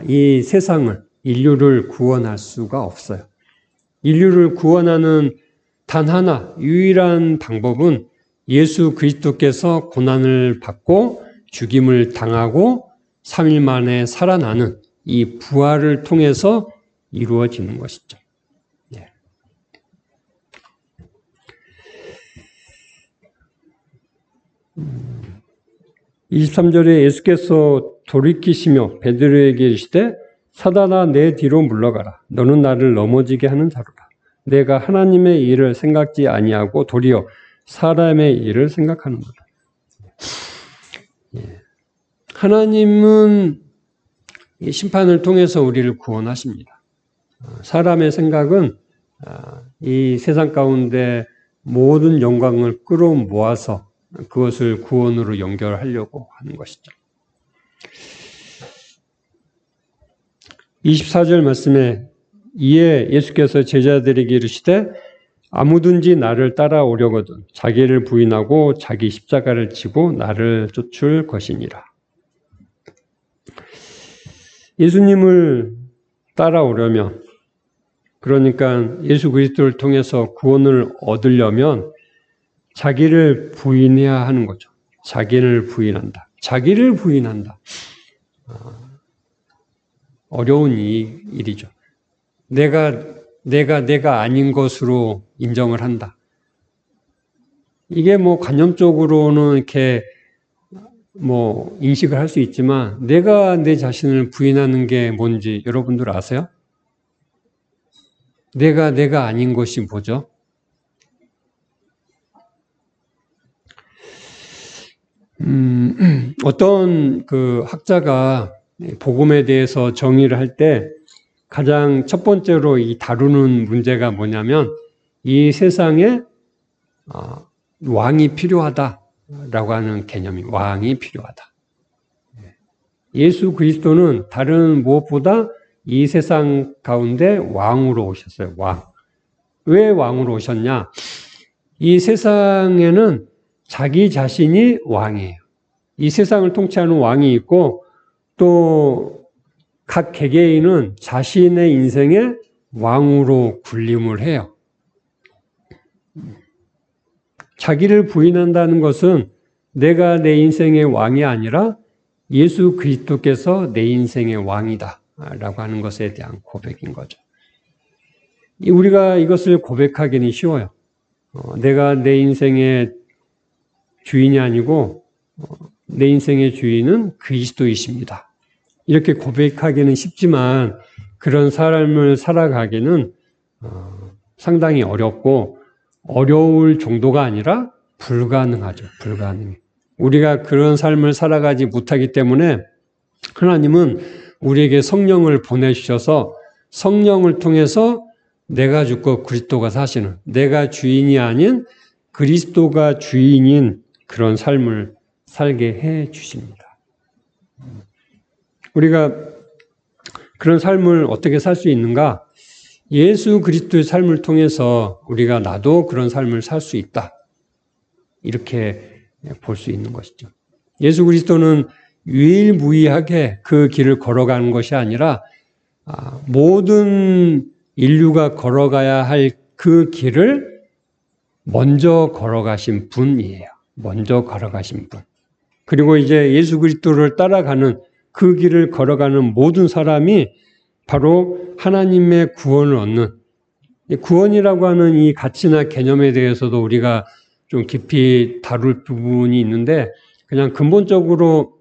이 세상을, 인류를 구원할 수가 없어요. 인류를 구원하는 단 하나, 유일한 방법은 예수 그리스도께서 고난을 받고 죽임을 당하고 3일 만에 살아나는 이 부활을 통해서 이루어지는 것이죠. 23절에 예수께서 돌이키시며 베드로에게 이르시되 사단아 내 뒤로 물러가라. 너는 나를 넘어지게 하는 자로다. 내가 하나님의 일을 생각지 아니하고 도리어 사람의 일을 생각하는도다. 하나님은 심판을 통해서 우리를 구원하십니다. 사람의 생각은 이 세상 가운데 모든 영광을 끌어모아서 그것을 구원으로 연결하려고 하는 것이죠. 24절 말씀에 이에 예수께서 제자들에게 이르시되 아무든지 나를 따라오려거든 자기를 부인하고 자기 십자가를 지고 나를 쫓을 것이니라. 예수님을 따라오려면, 그러니까 예수 그리스도를 통해서 구원을 얻으려면 자기를 부인해야 하는 거죠. 자기를 부인한다. 자기를 부인한다. 어려운 일이죠. 내가 아닌 것으로 인정을 한다. 이게 관념적으로는 이렇게 인식을 할 수 있지만 내가 내 자신을 부인하는 게 뭔지 여러분들 아세요? 내가 아닌 것이 뭐죠? 어떤 그 학자가 복음에 대해서 정의를 할 때 가장 첫 번째로 이 다루는 문제가 뭐냐면 이 세상에 왕이 필요하다라고 하는 개념이 왕이 필요하다. 예수 그리스도는 다른 무엇보다 이 세상 가운데 왕으로 오셨어요. 왕. 왜 왕으로 오셨냐? 이 세상에는 자기 자신이 왕이에요. 이 세상을 통치하는 왕이 있고 또 각 개개인은 자신의 인생의 왕으로 군림을 해요. 자기를 부인한다는 것은 내가 내 인생의 왕이 아니라 예수 그리스도께서 내 인생의 왕이다 라고 하는 것에 대한 고백인 거죠. 우리가 이것을 고백하기는 쉬워요. 내가 내 인생의 주인이 아니고 내 인생의 주인은 그리스도이십니다. 이렇게 고백하기는 쉽지만 그런 삶을 살아가기는 상당히 어렵고 어려울 정도가 아니라 불가능하죠. 불가능해. 우리가 그런 삶을 살아가지 못하기 때문에 하나님은 우리에게 성령을 보내주셔서 성령을 통해서 내가 죽고 그리스도가 사시는, 내가 주인이 아닌 그리스도가 주인인 그런 삶을 살게 해 주십니다. 우리가 그런 삶을 어떻게 살 수 있는가? 예수 그리스도의 삶을 통해서 우리가 나도 그런 삶을 살 수 있다. 이렇게 볼 수 있는 것이죠. 예수 그리스도는 유일무이하게 그 길을 걸어가는 것이 아니라 모든 인류가 걸어가야 할 그 길을 먼저 걸어가신 분이에요. 먼저 걸어가신 분. 그리고 이제 예수 그리스도를 따라가는 그 길을 걸어가는 모든 사람이 바로 하나님의 구원을 얻는, 구원이라고 하는 이 가치나 개념에 대해서도 우리가 좀 깊이 다룰 부분이 있는데, 그냥 근본적으로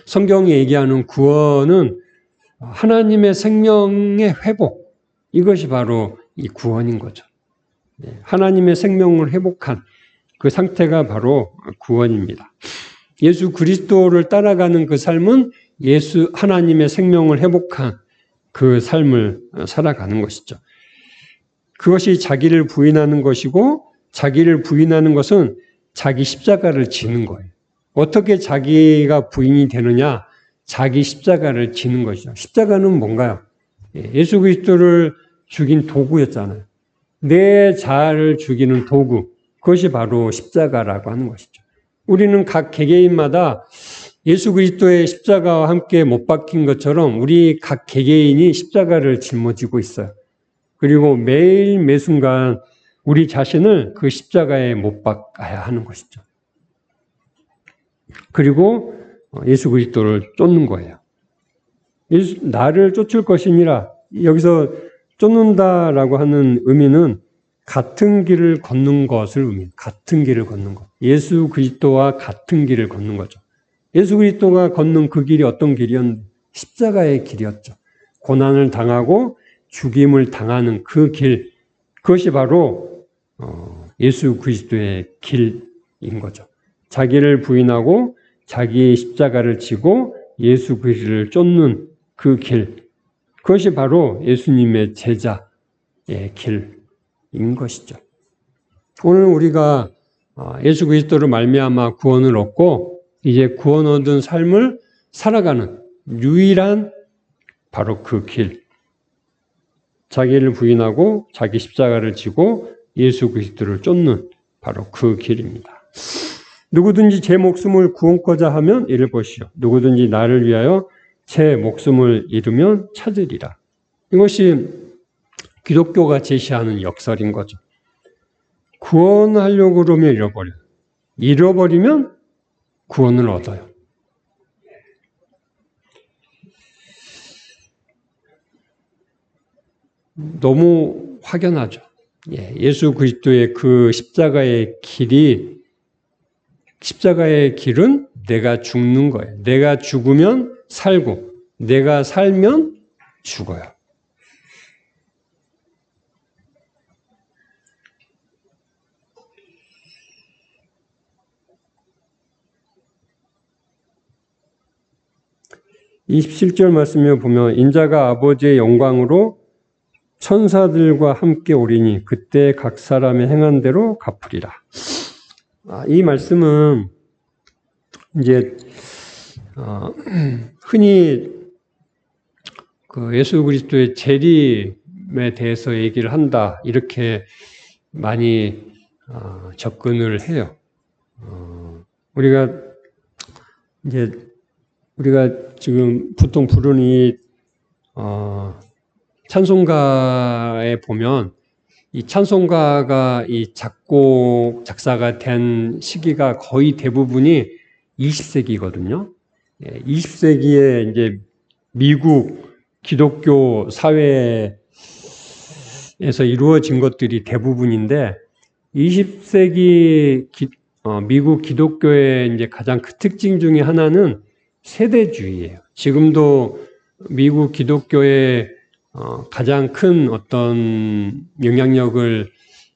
성경이 얘기하는 구원은 하나님의 생명의 회복, 이것이 바로 이 구원인 거죠. 하나님의 생명을 회복한 그 상태가 바로 구원입니다. 예수 그리스도를 따라가는 그 삶은 하나님의 생명을 회복한 그 삶을 살아가는 것이죠. 그것이 자기를 부인하는 것이고, 자기를 부인하는 것은 자기 십자가를 지는 거예요. 어떻게 자기가 부인이 되느냐? 자기 십자가를 지는 것이죠. 십자가는 뭔가요? 예수 그리스도를 죽인 도구였잖아요. 내 자아를 죽이는 도구, 그것이 바로 십자가라고 하는 것이죠. 우리는 각 개개인마다 예수 그리스도의 십자가와 함께 못 박힌 것처럼 우리 각 개개인이 십자가를 짊어지고 있어요. 그리고 매일 매순간 우리 자신을 그 십자가에 못 박아야 하는 것이죠. 그리고 예수 그리스도를 쫓는 거예요. 나를 쫓을 것이니라. 여기서 쫓는다라고 하는 의미는 같은 길을 걷는 것을 의미해요. 같은 길을 걷는 것. 예수 그리스도와 같은 길을 걷는 거죠. 예수 그리스도가 걷는 그 길이 어떤 길이었는데? 십자가의 길이었죠. 고난을 당하고 죽임을 당하는 그 길, 그것이 바로 예수 그리스도의 길인 거죠. 자기를 부인하고 자기의 십자가를 지고 예수 그리스도를 쫓는 그 길, 그것이 바로 예수님의 제자의 길인 것이죠. 오늘 우리가 예수 그리스도를 말미암아 구원을 얻고 이제 구원 얻은 삶을 살아가는 유일한 바로 그 길, 자기를 부인하고 자기 십자가를 지고 예수 그리스도를 쫓는 바로 그 길입니다. 누구든지 제 목숨을 구원코자 하면 이를 보시오. 누구든지 나를 위하여 제 목숨을 잃으면 찾으리라. 이것이 기독교가 제시하는 역설인 거죠. 구원하려고 그러면 잃어버려요. 잃어버리면 구원을 얻어요. 너무 확연하죠. 예수 그리스도의 그 십자가의 길은 내가 죽는 거예요. 내가 죽으면 살고, 내가 살면 죽어요. 이 17절 말씀에 보면 인자가 아버지의 영광으로 천사들과 함께 오리니 그때 각 사람의 행한 대로 갚으리라. 이 말씀은 이제 흔히 그 예수 그리스도의 재림에 대해서 얘기를 한다 이렇게 많이 접근을 해요. 우리가 지금 보통 부르는 이 찬송가에 보면 이 찬송가가 이 작사가 된 시기가 거의 대부분이 20세기거든요. 20세기에 이제 미국 기독교 사회에서 이루어진 것들이 대부분인데 20세기 미국 기독교의 이제 가장 큰 특징 중에 하나는 세대주의예요. 지금도 미국 기독교의 가장 큰 어떤 영향력을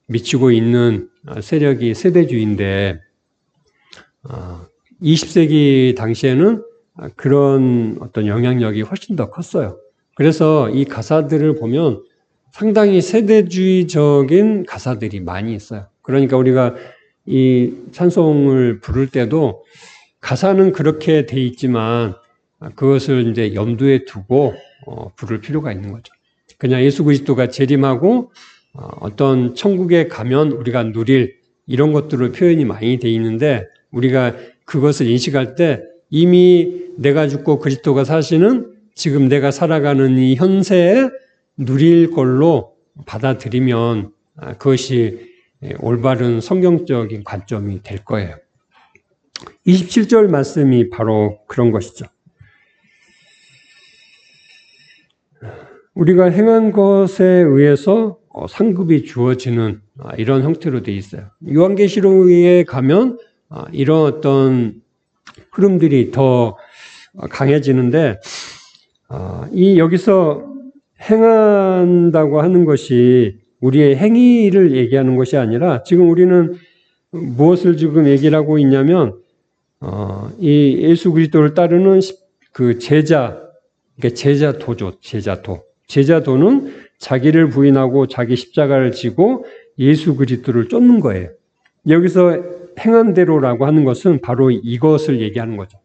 미치고 있는 세력이 세대주의인데 20세기 당시에는 그런 어떤 영향력이 훨씬 더 컸어요. 그래서 이 가사들을 보면 상당히 세대주의적인 가사들이 많이 있어요. 그러니까 우리가 이 찬송을 부를 때도 가사는 그렇게 돼 있지만 그것을 이제 염두에 두고 부를 필요가 있는 거죠. 그냥 예수 그리스도가 재림하고 어떤 천국에 가면 우리가 누릴 이런 것들을 표현이 많이 돼 있는데 우리가 그것을 인식할 때 이미 내가 죽고 그리스도가 사시는 지금 내가 살아가는 이 현세에 누릴 걸로 받아들이면 그것이 올바른 성경적인 관점이 될 거예요. 27절 말씀이 바로 그런 것이죠. 우리가 행한 것에 의해서 상급이 주어지는 이런 형태로 되어 있어요. 요한계시록에 가면 이런 어떤 흐름들이 더 강해지는데 이 여기서 행한다고 하는 것이 우리의 행위를 얘기하는 것이 아니라 지금 우리는 무엇을 지금 얘기를 하고 있냐면 이 예수 그리스도를 따르는 그 제자, 그러니까 제자도죠. 제자도는 자기를 부인하고 자기 십자가를 지고 예수 그리스도를 쫓는 거예요. 여기서 행한 대로라고 하는 것은 바로 이것을 얘기하는 거죠.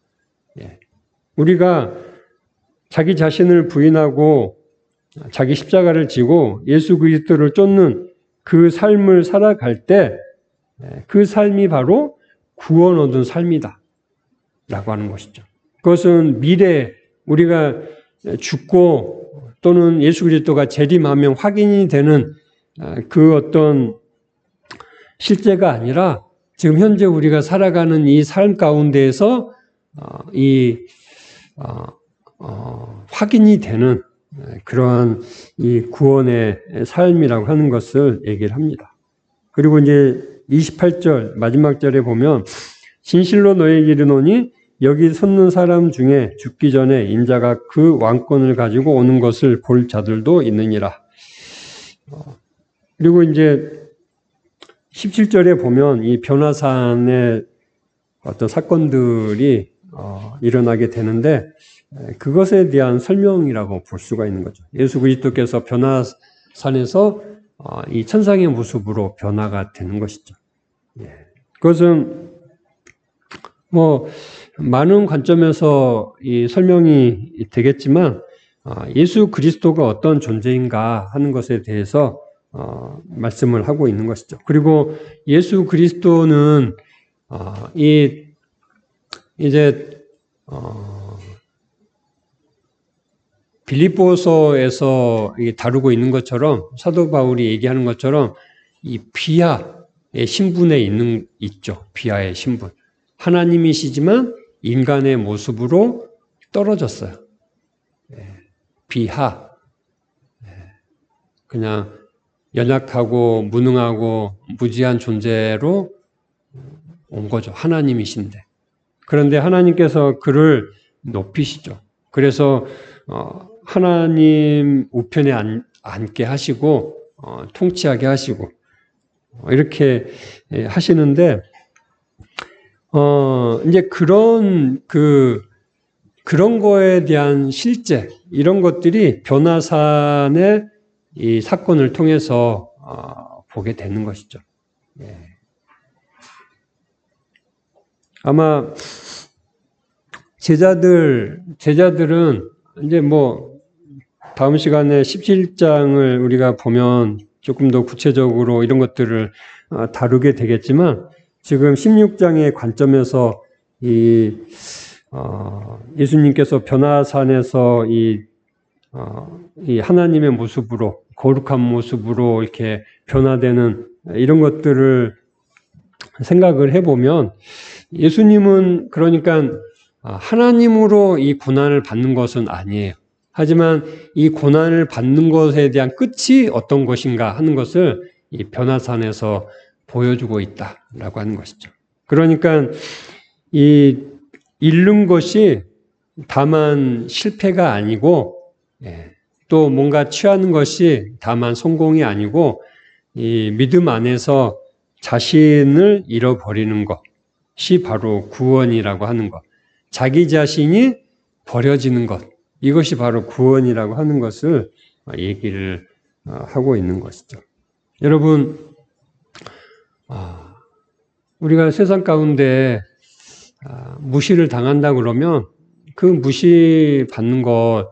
우리가 자기 자신을 부인하고 자기 십자가를 지고 예수 그리스도를 쫓는 그 삶을 살아갈 때 그 삶이 바로 구원 얻은 삶이다 라고 하는 것이죠. 그것은 미래에 우리가 죽고 또는 예수 그리스도가 재림하면 확인이 되는 그 어떤 실제가 아니라 지금 현재 우리가 살아가는 이 삶 가운데에서 확인이 되는 그러한 이 구원의 삶이라고 하는 것을 얘기를 합니다. 그리고 이제 28절 마지막 절에 보면 진실로 너에게 이르노니 여기 섰는 사람 중에 죽기 전에 인자가 그 왕권을 가지고 오는 것을 볼 자들도 있느니라. 그리고 이제 17절에 보면 이 변화산의 어떤 사건들이 일어나게 되는데 그것에 대한 설명이라고 볼 수가 있는 거죠. 예수 그리스도께서 변화산에서 이 천상의 모습으로 변화가 되는 것이죠. 그것은 뭐 많은 관점에서 이 설명이 되겠지만 예수 그리스도가 어떤 존재인가 하는 것에 대해서 말씀을 하고 있는 것이죠. 그리고 예수 그리스도는 이제 빌립보서에서 다루고 있는 것처럼 사도 바울이 얘기하는 것처럼 이 비하의 신분에 있죠. 비하의 신분. 하나님이시지만 인간의 모습으로 떨어졌어요. 비하. 그냥 연약하고 무능하고 무지한 존재로 온 거죠. 하나님이신데. 그런데 하나님께서 그를 높이시죠. 그래서 하나님 우편에 앉게 하시고 통치하게 하시고 이렇게 하시는데 이제 그런 거에 대한 실제 이런 것들이 변화산의 이 사건을 통해서 보게 되는 것이죠. 아마 제자들은 이제 뭐 다음 시간에 17장을 우리가 보면 조금 더 구체적으로 이런 것들을 다루게 되겠지만 지금 16장의 관점에서 예수님께서 변화산에서 이 하나님의 모습으로 거룩한 모습으로 이렇게 변화되는 이런 것들을 생각을 해보면 예수님은 그러니까 하나님으로 이 고난을 받는 것은 아니에요. 하지만 이 고난을 받는 것에 대한 끝이 어떤 것인가 하는 것을 이 변화산에서 보여주고 있다라고 하는 것이죠. 그러니까 이 잃는 것이 다만 실패가 아니고 또 뭔가 취하는 것이 다만 성공이 아니고 이 믿음 안에서 자신을 잃어버리는 것이 바로 구원이라고 하는 것. 자기 자신이 버려지는 것. 이것이 바로 구원이라고 하는 것을 얘기를 하고 있는 것이죠. 여러분, 우리가 세상 가운데 무시를 당한다 그러면 그 무시 받는 것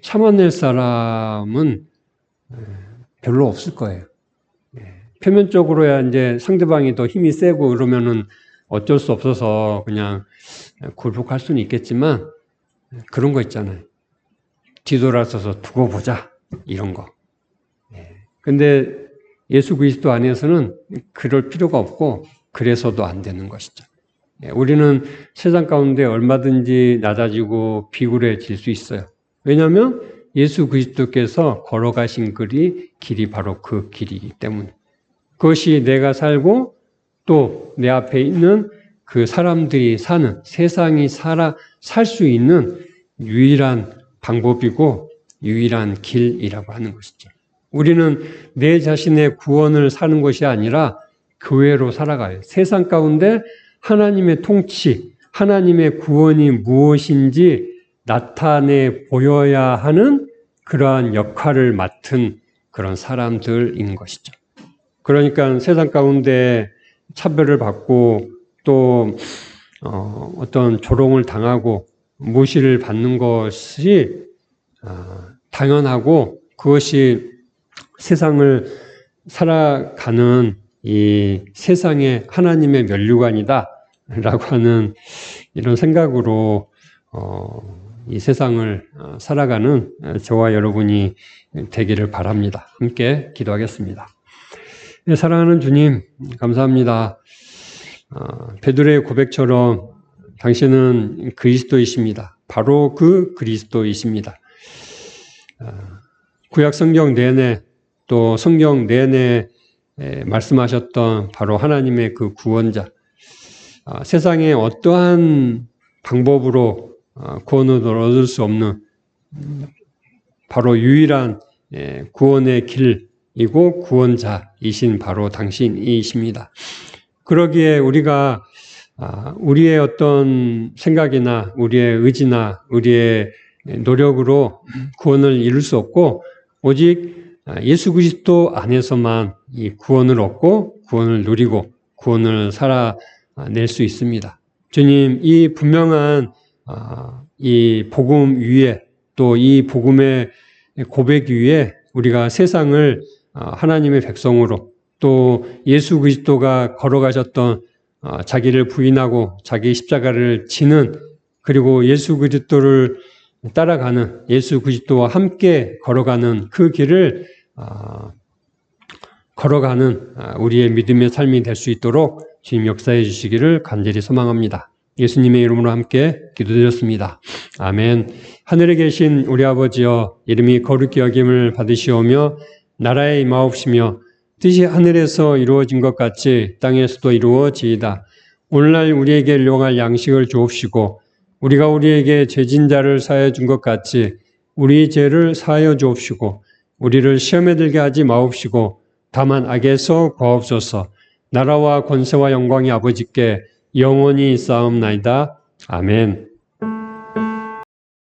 참아낼 사람은 별로 없을 거예요. 표면적으로야 이제 상대방이 더 힘이 세고 그러면은 어쩔 수 없어서 그냥 굴복할 수는 있겠지만 그런 거 있잖아요. 뒤돌아서서 두고 보자 이런 거. 근데 예수 그리스도 안에서는 그럴 필요가 없고 그래서도 안 되는 것이죠. 우리는 세상 가운데 얼마든지 낮아지고 비굴해질 수 있어요. 왜냐하면 예수 그리스도께서 걸어가신 길이 바로 그 길이기 때문에. 그것이 내가 살고 또 내 앞에 있는 그 사람들이 사는 세상이 살 수 있는 유일한 방법이고 유일한 길이라고 하는 것이죠. 우리는 내 자신의 구원을 사는 것이 아니라 교회로 살아가요. 세상 가운데 하나님의 통치, 하나님의 구원이 무엇인지 나타내 보여야 하는 그러한 역할을 맡은 그런 사람들인 것이죠. 그러니까 세상 가운데 차별을 받고 또 어떤 조롱을 당하고 무시를 받는 것이 당연하고 그것이 세상을 살아가는 이 세상의 하나님의 면류관이다라고 하는 이런 생각으로 이 세상을 살아가는 저와 여러분이 되기를 바랍니다. 함께 기도하겠습니다. 네, 사랑하는 주님, 감사합니다. 베드로의 고백처럼 당신은 그리스도이십니다. 바로 그 그리스도이십니다. 구약 성경 내내 또 성경 내내 말씀하셨던 바로 하나님의 그 구원자. 세상에 어떠한 방법으로 구원을 얻을 수 없는 바로 유일한 구원의 길이고 구원자이신 바로 당신이십니다. 그러기에 우리가 우리의 어떤 생각이나 우리의 의지나 우리의 노력으로 구원을 이룰 수 없고 오직 예수 그리스도 안에서만 이 구원을 얻고 구원을 누리고 구원을 살아낼 수 있습니다. 주님, 이 분명한 이 복음 위에 또 이 복음의 고백 위에 우리가 세상을 하나님의 백성으로 또 예수 그리스도가 걸어가셨던 자기를 부인하고 자기 십자가를 지는 그리고 예수 그리스도를 따라가는 예수 그리스도와 함께 걸어가는 그 길을 걸어가는 우리의 믿음의 삶이 될 수 있도록 주님 역사해 주시기를 간절히 소망합니다. 예수님의 이름으로 함께 기도드렸습니다. 아멘. 하늘에 계신 우리 아버지여, 이름이 거룩히 여김을 받으시오며 나라에 임하옵시며 뜻이 하늘에서 이루어진 것 같이 땅에서도 이루어지이다. 오늘날 우리에게 일용할 양식을 주옵시고 우리가 우리에게 죄진 자를 사하여 준 것 같이 우리 죄를 사하여 주옵시고 우리를 시험에 들게 하지 마옵시고 다만 악에서 구하옵소서. 나라와 권세와 영광이 아버지께 영원히 있사옵나이다. 아멘.